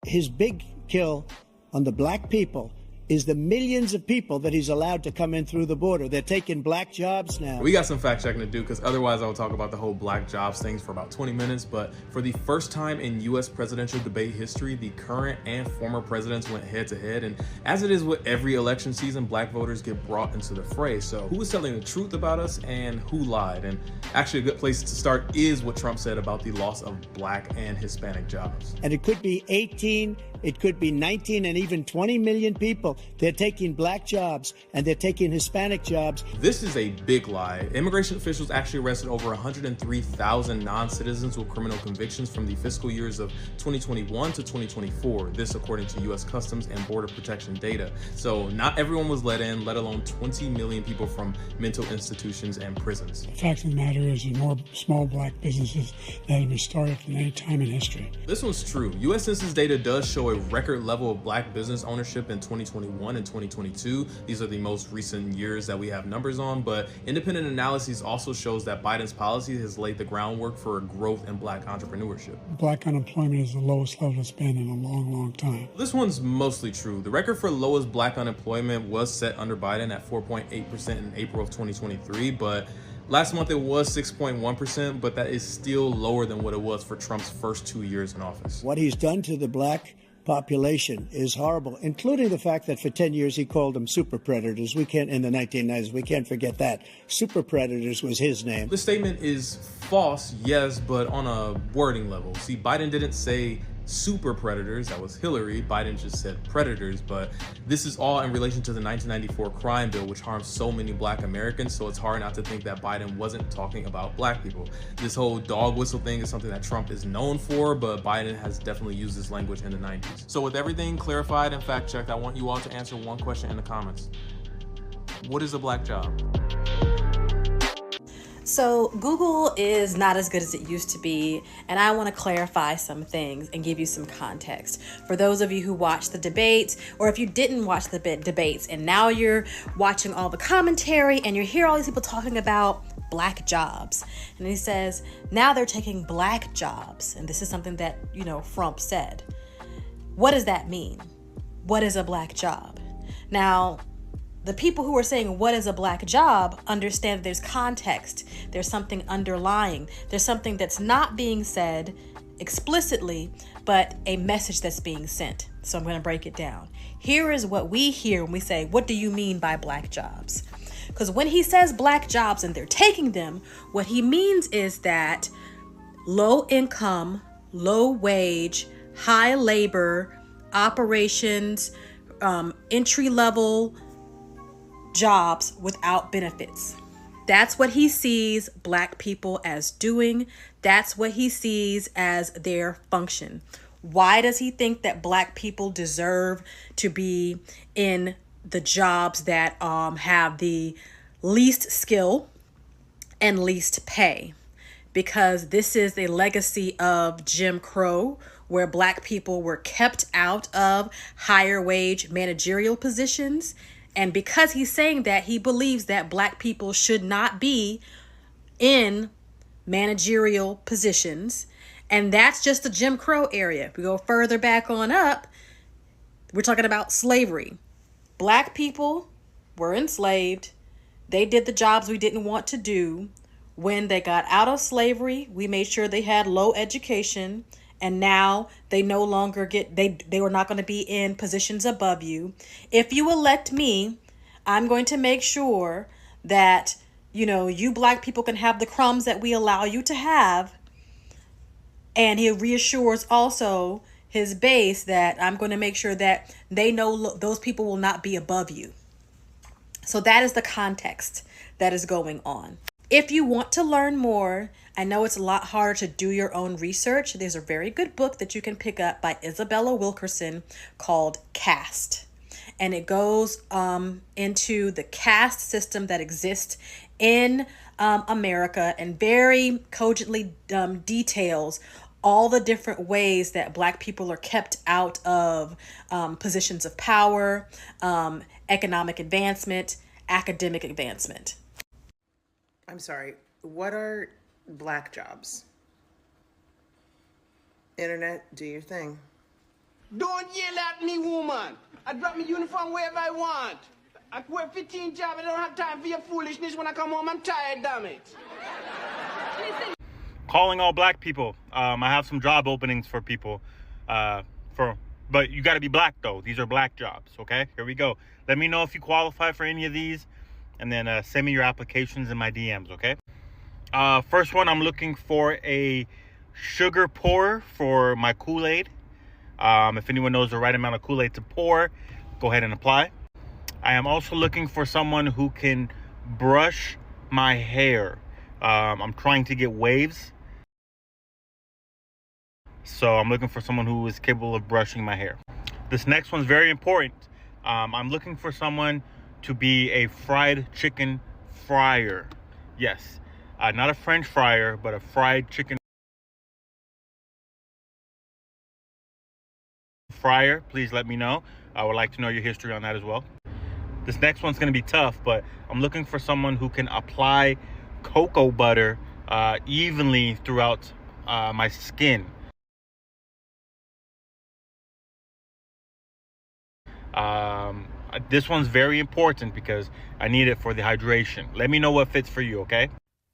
his big kill on the black people is the millions of people that he's allowed to come in through the border. They're taking black jobs now. We got some fact checking to do, because otherwise I would talk about the whole black jobs things for about 20 minutes. But for the first time in US presidential debate history, the current and former presidents went head to head. And as it is with every election season, black voters get brought into the fray. So who is telling the truth about us and who lied? And actually a good place to start is what Trump said about the loss of black and Hispanic jobs. And it could be 18, it could be 19, and even 20 million people. They're taking black jobs and they're taking Hispanic jobs. This is a big lie. Immigration officials actually arrested over 103,000 non-citizens with criminal convictions from the fiscal years of 2021 to 2024. This according to U.S. Customs and Border Protection data. So not everyone was let in, let alone 20 million people from mental institutions and prisons. The fact of the matter is there's more small black businesses that have been started than any time in history. This one's true. U.S. Census data does show a record level of black business ownership in 2021 and 2022. These are the most recent years that we have numbers on, but independent analysis also shows that Biden's policy has laid the groundwork for growth in black entrepreneurship. Black unemployment is the lowest level it's been in a long, long time. This one's mostly true. The record for lowest black unemployment was set under Biden at 4.8% in April of 2023, but last month it was 6.1%, but that is still lower than what it was for Trump's first 2 years in office. What he's done to the black population is horrible, including the fact that for 10 years he called them super predators. We can't, in the 1990s, we can't forget that. Super predators was his name. This statement is false, yes, but on a wording level. See, Biden didn't say super predators, that was Hillary. Biden just said predators, but this is all in relation to the 1994 crime bill, which harms so many black Americans, so it's hard not to think that Biden wasn't talking about black people. This whole dog whistle thing is something that Trump is known for, but Biden has definitely used this language in the 90s. So with everything clarified and fact checked, I want you all to answer one question in the comments. What is a black job? So Google is not as good as it used to be, and I want to clarify some things and give you some context. For those of you who watched the debates, or if you didn't watch the debates and now you're watching all the commentary and you hear all these people talking about black jobs. And he says, now they're taking black jobs. And this is something that, Trump said. What does that mean? What is a black job? Now, the people who are saying what is a black job understand that there's context, there's something underlying, there's something that's not being said explicitly, but a message that's being sent. So I'm going to break it down. Here is what we hear when we say, what do you mean by black jobs? Because when he says black jobs and they're taking them, what he means is that low income, low wage, high labor operations, entry level jobs without benefits. That's what he sees black people as doing. That's what he sees as their function. Why does he think that black people deserve to be in the jobs that have the least skill and least pay? Because this is a legacy of Jim Crow, where black people were kept out of higher wage managerial positions. And because he's saying that, he believes that black people should not be in managerial positions. And that's just the Jim Crow area. If we go further back on up, we're talking about slavery. Black people were enslaved. They did the jobs we didn't want to do. When they got out of slavery, we made sure they had low education. And now they no longer they were not going to be in positions above you. If you elect me, I'm going to make sure that, you black people can have the crumbs that we allow you to have. And he reassures also his base that I'm going to make sure that they know those people will not be above you. So that is the context that is going on. If you want to learn more, I know it's a lot harder to do your own research. There's a very good book that you can pick up by Isabella Wilkerson called Caste. And it goes into the caste system that exists in America and very cogently details all the different ways that black people are kept out of positions of power, economic advancement, academic advancement. I'm sorry, what are black jobs? Internet, do your thing. Don't yell at me, woman. I drop my uniform wherever I want. I work 15 jobs. I don't have time for your foolishness. When I come home, I'm tired, damn it. Calling all black people. I have some job openings for people. But you got to be black, though. These are black jobs, okay? Here we go. Let me know if you qualify for any of these, and then send me your applications in my DMs, okay? First one, I'm looking for a sugar pourer for my Kool-Aid. If anyone knows the right amount of Kool-Aid to pour, go ahead and apply. I am also looking for someone who can brush my hair. I'm trying to get waves. So I'm looking for someone who is capable of brushing my hair. This next one's very important. I'm looking for someone to be a fried chicken fryer. Yes, not a French fryer, but a fried chicken fryer. Please let me know. I would like to know your history on that as well. This next one's going to be tough, but I'm looking for someone who can apply cocoa butter evenly throughout my skin. This one's very important because I need it for the hydration. Let me know what fits for you, okay?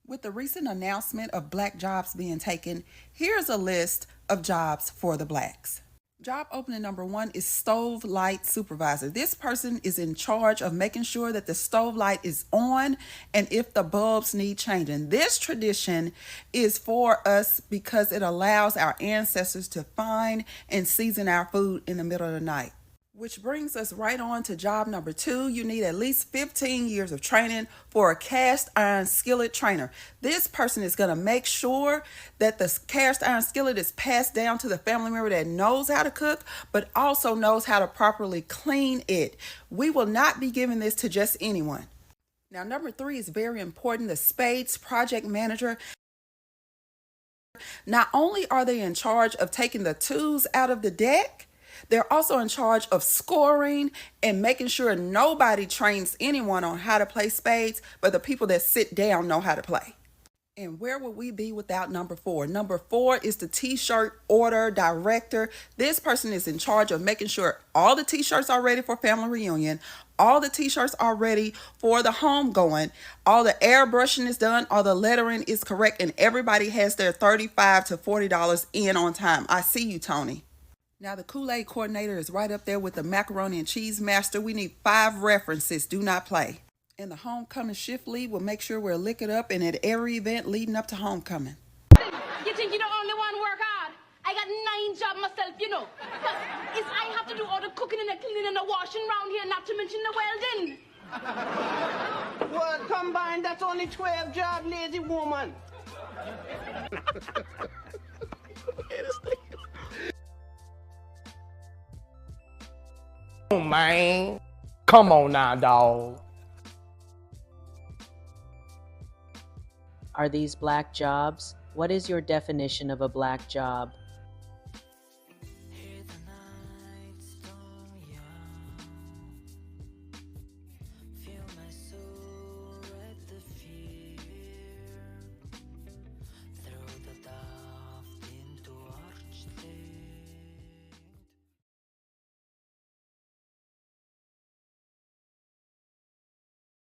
With the recent announcement of black jobs being taken, here's a list of jobs for the blacks. Job opening number 1 is stove light supervisor. This person is in charge of making sure that the stove light is on and if the bulbs need changing. This tradition is for us because it allows our ancestors to find and season our food in the middle of the night. Which brings us right on to job number 2. You need at least 15 years of training for a cast iron skillet trainer. This person is going to make sure that the cast iron skillet is passed down to the family member that knows how to cook, but also knows how to properly clean it. We will not be giving this to just anyone. Now, number 3 is very important. The spades project manager. Not only are they in charge of taking the twos out of the deck, they're also in charge of scoring and making sure nobody trains anyone on how to play spades, but the people that sit down know how to play. And where would we be without number 4? Number 4 is the t-shirt order director. This person is in charge of making sure all the t-shirts are ready for family reunion, all the t-shirts are ready for the homegoing, all the airbrushing is done, all the lettering is correct, and everybody has their $35 to $40 in on time. I see you, Tony. Now, the Kool-Aid coordinator is right up there with the macaroni and cheese master. We need 5 references. Do not play. And the homecoming shift lead will make sure we're liquored up and at every event leading up to homecoming. You think you the only one work hard? I got 9 jobs myself, you know. If I have to do all the cooking and the cleaning and the washing around here, not to mention the welding. Well, combined, that's only 12 jobs, lazy woman. Oh, man. Come on now, dog. Are these black jobs? What is your definition of a black job?